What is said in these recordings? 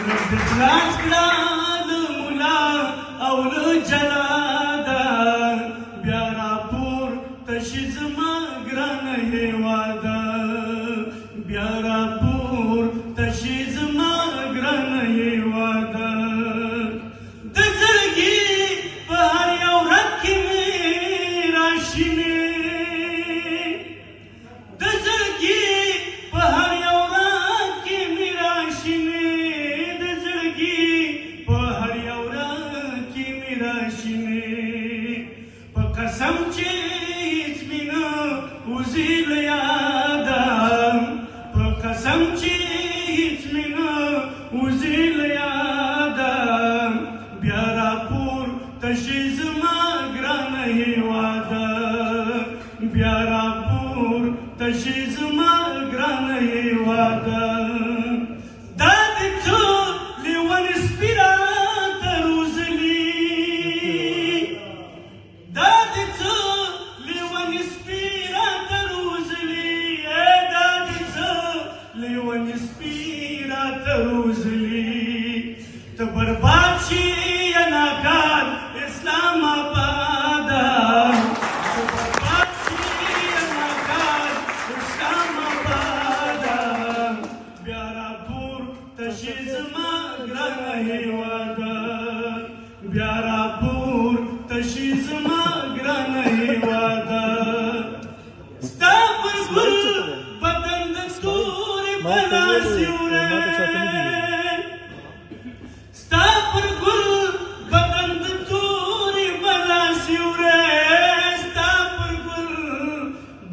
خلاص کړه د مولا او له جلاده بیا راپورته شي زما ګرانه هېواده بیا راپورته شي زما ګرانه هېواده د زړګي په هر یو رګ کې مې راشینې د زړګي په هر یو رګ کې مې راشینې د زړګي په هر یو رګ کې مې راشینې په قسم چې هېڅ مې نه وځي له یاده په قسم چې هېڅ مې نه وځي له یاده بیا راپورته شي زما ګرانه هېواده بیا راپورته شي زما ګرانه هېواده دا دې څه لیونې سپي راته روزلي دا دې څه لیونې سپي راته روزلي دا دې څه لیونې سپي راته روزلي ته برباد شي یا ناکار اسلام آباده ته برباد شي یا ناکار اسلام آباده بیا راپورته شي زما ګرانه هېواده بیا راپورته شي زما ګرانه هېواده ستا پر ګل بدن د ستوري په لاس سیوری ستا پر ګل بدن د تورې بلا سیوری ستا پر ګل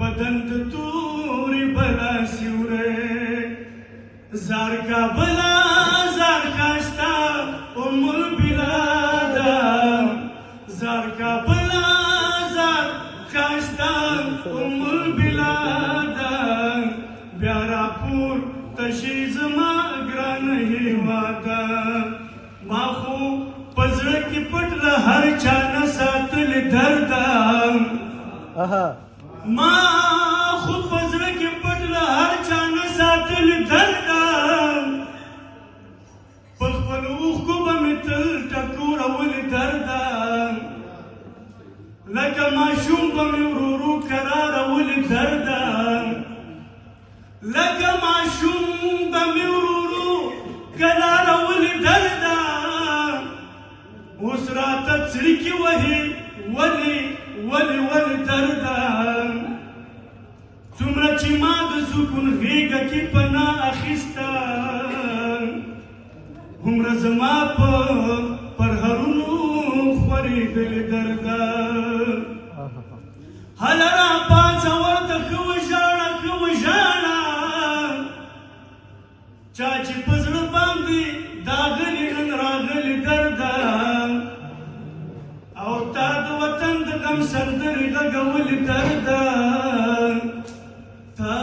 بدن د تورې بلا سیوری زار کا بلا زار ښایسته ام البلاده زار کا بلا زار ښایسته ام البلاده بیا راپورته شي زما ګرانه هېواده ما خو په زړه کې پټ له هر چا نه ساتلې درده ما خو په زړه کې پټ له هر چا نه ساتلې درده په خپلو اوښکو به مې تل ټکورولې درده لکه ماشوم به مې ورو ورو کرارولې درده لکه ماشوم به مې ورو ورو کرارولې درده اوس راته څړیکې وهي ولې ولې ولې درده څومره چې ما د سکون غېږه کې پناه اخیسته هومره زما په پرهرونو خورېدلې درده هله راپاڅه ورته ښه وژاړه ښه وژاړه چا چې په زړه باندې داغلي نن راغلي درده او تا د وطن د غم سندرې غږولې درده تا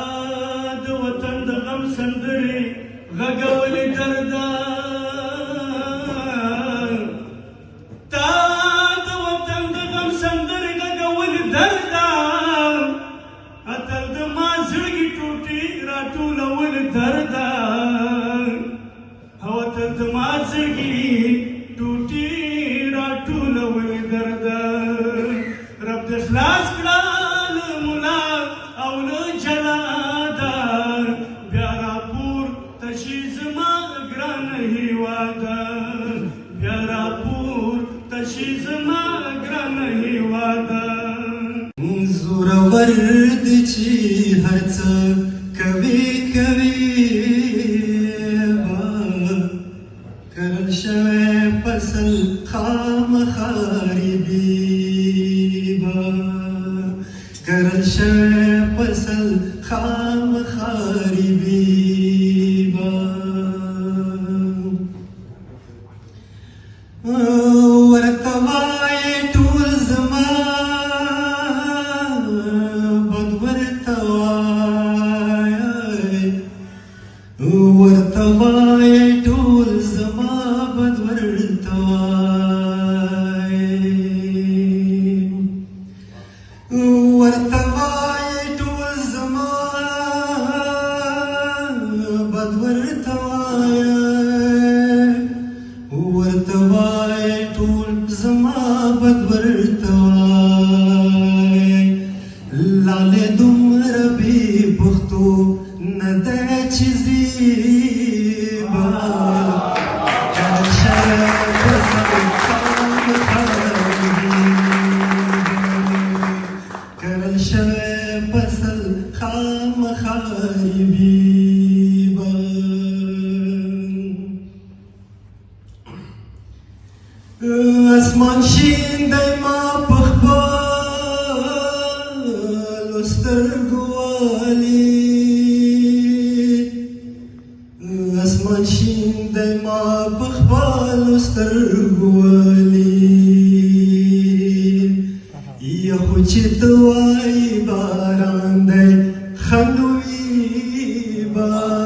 د وطن د غم سندرې غږولې درده تا د وطن د غم سندرې غږولې درده اتل د ما زړګي ټوټې راټولولې درده او اتل د ما زړګي ټوټې راټولولې درده رب دې خلاص کړه له مولا او له جلاده بیا راپورته شي زما ګرانه هېواده بیا راپورته شي زما ګرانه هېواده زورور دی چې هر څه کوي کوي کرل شوی فصل خامخا ریبي کرل شوی فصل خامخا ریبي ورته وایې ټول زما بد ورته وایې ورته وایې ټول زما بد ورته وایې ورته وایې ټول زما بد ورته وایې اسمان شین دی ما پخپالو سترګو والي اسمان شین دی ما پخپالو سترګو والي یخو چې دوای باران دی خندوي بار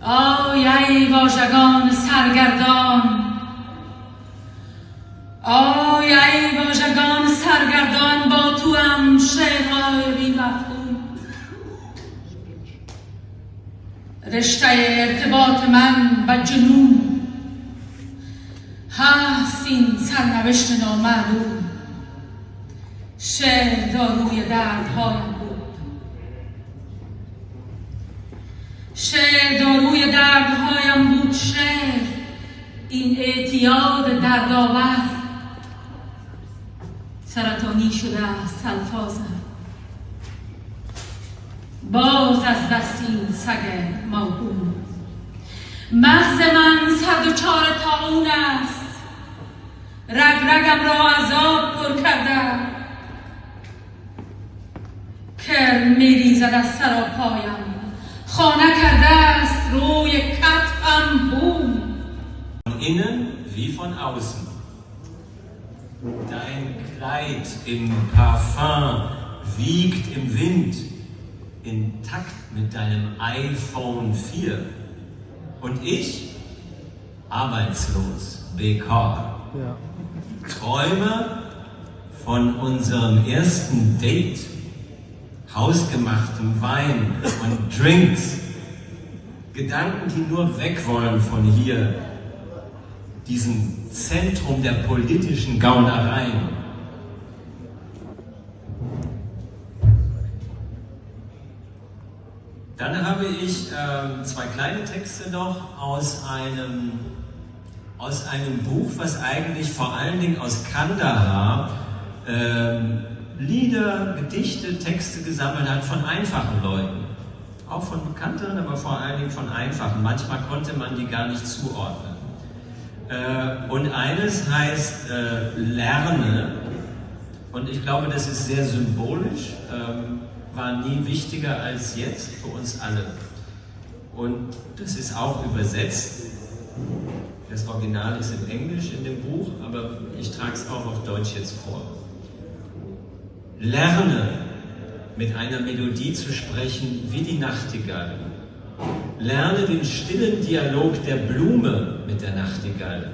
آی واژگان سرگردان آی واژگان سرگردان با توام شعرهای بی مفهوم رشته ارتباط من و جنون هست این سرنوشت نامعلوم شعر داروی دردهایم بود شعر داروی دردهایم بود شعر این اعتیاد دردآور سرطانی شده است الفاظم باز از دست این سگ موهوم مغز من سردوچار طاعون است رگرگم را عذاب پر کرده کرم میریزد از سراپایم خانه کرده است روی کتفم بوم Von innen wie von außen. Dein Kleid im Parfum wiegt im Wind, in Takt mit deinem iPhone 4. Und ich, arbeitslos, Bekar. Träume von unserem ersten Date, hausgemachtem Wein und Drinks. Gedanken, die nur weg wollen von hier, diesem Zentrum der politischen Gaunereien. Dann habe ich zwei kleine Texte noch aus einem Buch, was eigentlich vor allen Dingen aus Kandahar Lieder, Gedichte, Texte gesammelt hat von einfachen Leuten. Auch von Bekannteren, aber vor allen Dingen von einfachen. Manchmal konnte man die gar nicht zuordnen. Und eines heißt Lerne. Und ich glaube, das ist sehr symbolisch, war nie wichtiger als jetzt für uns alle. Und das ist auch übersetzt. Das Original ist in Englisch in dem Buch, aber ich trage es auch auf Deutsch jetzt vor. Lerne, mit einer Melodie zu sprechen wie die Nachtigall. Lerne den stillen Dialog der Blume mit der Nachtigall.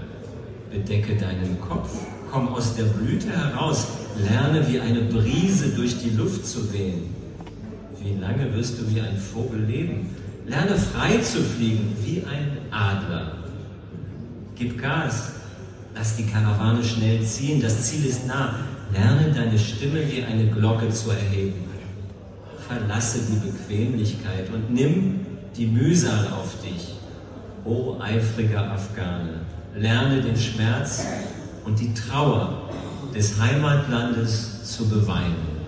Bedecke deinen Kopf, komm aus der Blüte heraus. Lerne, wie eine Brise durch die Luft zu wehen. Wie lange wirst du wie ein Vogel leben? Lerne frei zu fliegen wie ein Adler. Gib Gas, Lass die Karawane schnell ziehen, das Ziel ist nah. Lerne deine Stimme wie eine Glocke zu erheben. Verlasse die Bequemlichkeit und nimm die Mühsal auf dich. O eifriger Afghane, lerne den Schmerz und die Trauer des Heimatlandes zu beweinen.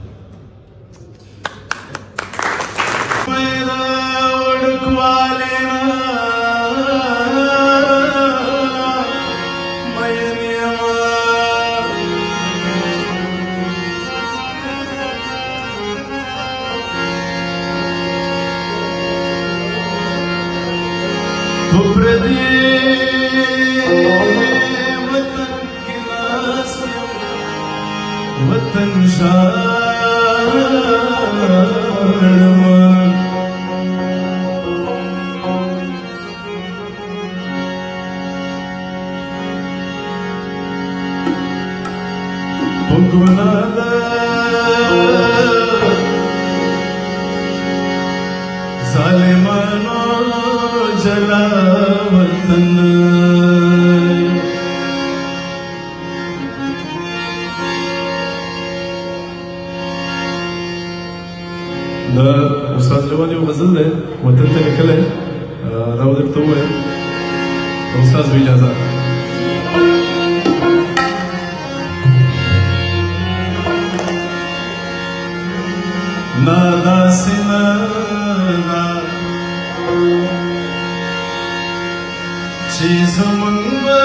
वतन जालिमानो जला वतन دا استاد جواد یو غزل دی وطن ته لیکلی دا به درته ووایم د استاد په اجازه نه داسې نه ده چې زمونږ به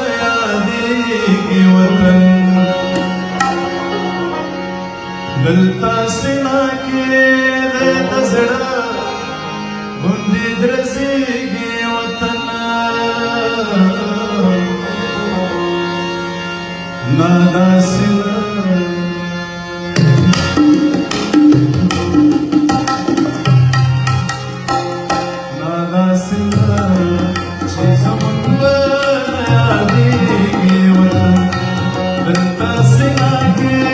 نه یادېږي وطن دلتا سینا کې د زړه غوندې درزېږي وطن نه داسې نه داسې نه چې زمونږ به نه یادېږي وطن دلتا سینا کې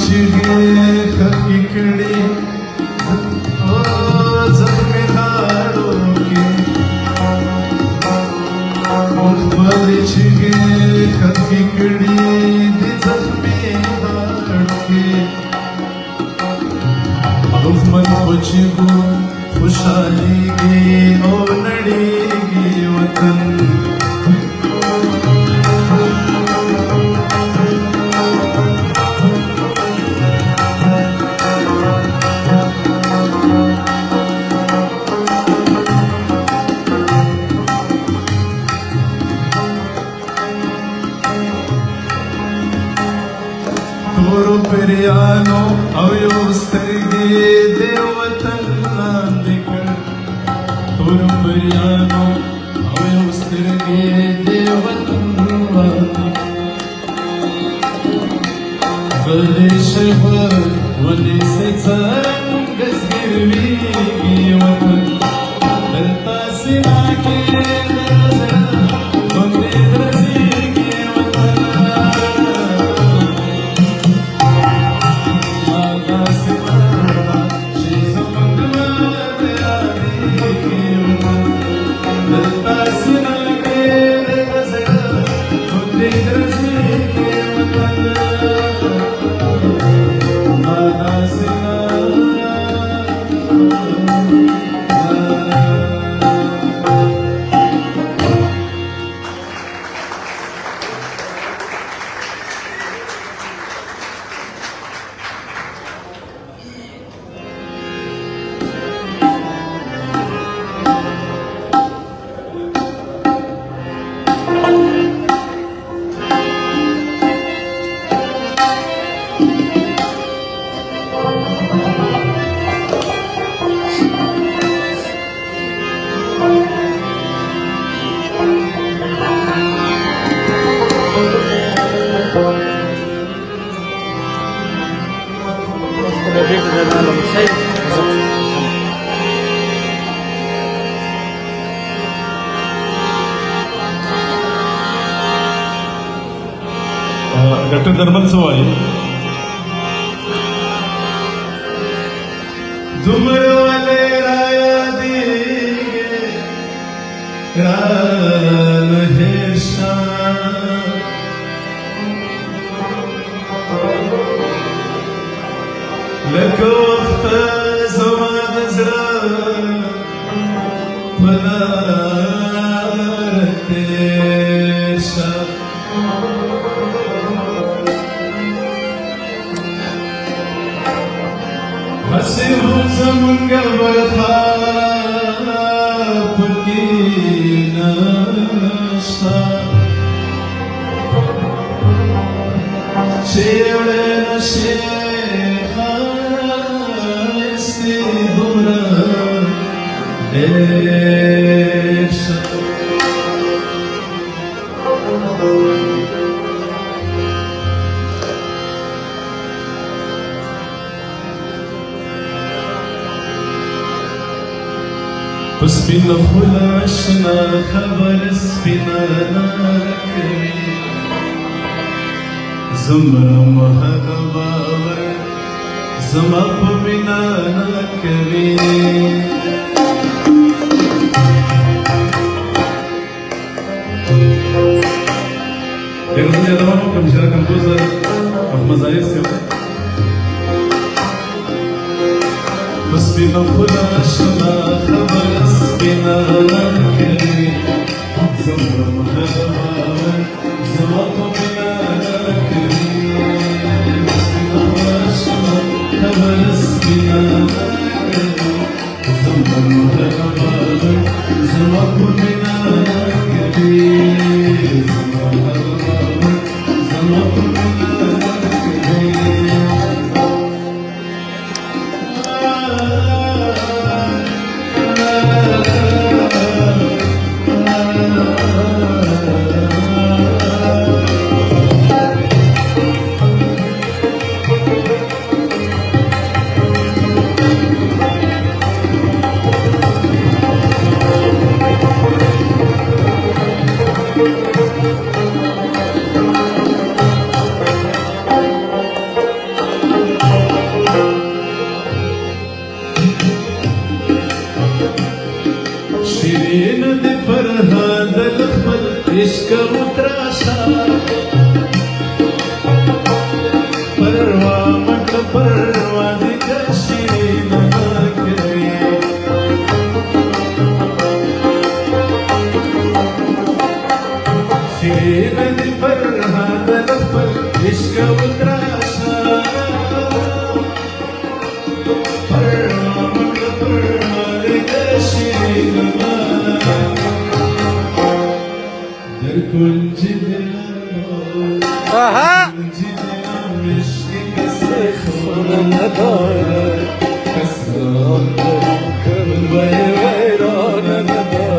चिगे खकिकड़ी ओ जख्मी दाड़ो के मुखबरी चिगे खकिकड़ी दी जख्मी दाड़ो के दुश्मन बचिगो खुशहाली गे ओ नड़ेगी वतन Toro periano avyo sterge devatan nandikar Toro periano avyo sterge devatan nandikar Gadeshvar vane se zarang gazgirvi watan Dalta sina ke nazar vane drazi ke watan घट धर्मोत्सव आहे दुमरवाले राया दिगे रान है शान लको वक्त जमाद जरा पनारते शान हसीबों ज़मुंगा बरखाप की नशा शेरे नशे खाइस्ते बुरा देशा سپینا خولا اشنا خبر سپینا نارکوی زما محل باور زما پمینا نارکوی Denizli adamım komşular kompozer Ahmet Zahir Sever Sbina khula shna khabar sbina nakri Zamra mahaba Zama pumina nakri Sbina khula shna khabar sbina nakri Zamra mahaba Zama pumina nakri Zama mahaba Zama pumina nakri इश्क उतराशा परवा म्हटलं परवादी कशी नमाकरी नदी पर हादल पर इश्क उतराशा परवा म्हटलं परवादी कशी در کنج دلم کنج دلم عشقی کسی خونه ندارد کس را قلبه ویرانه ندارد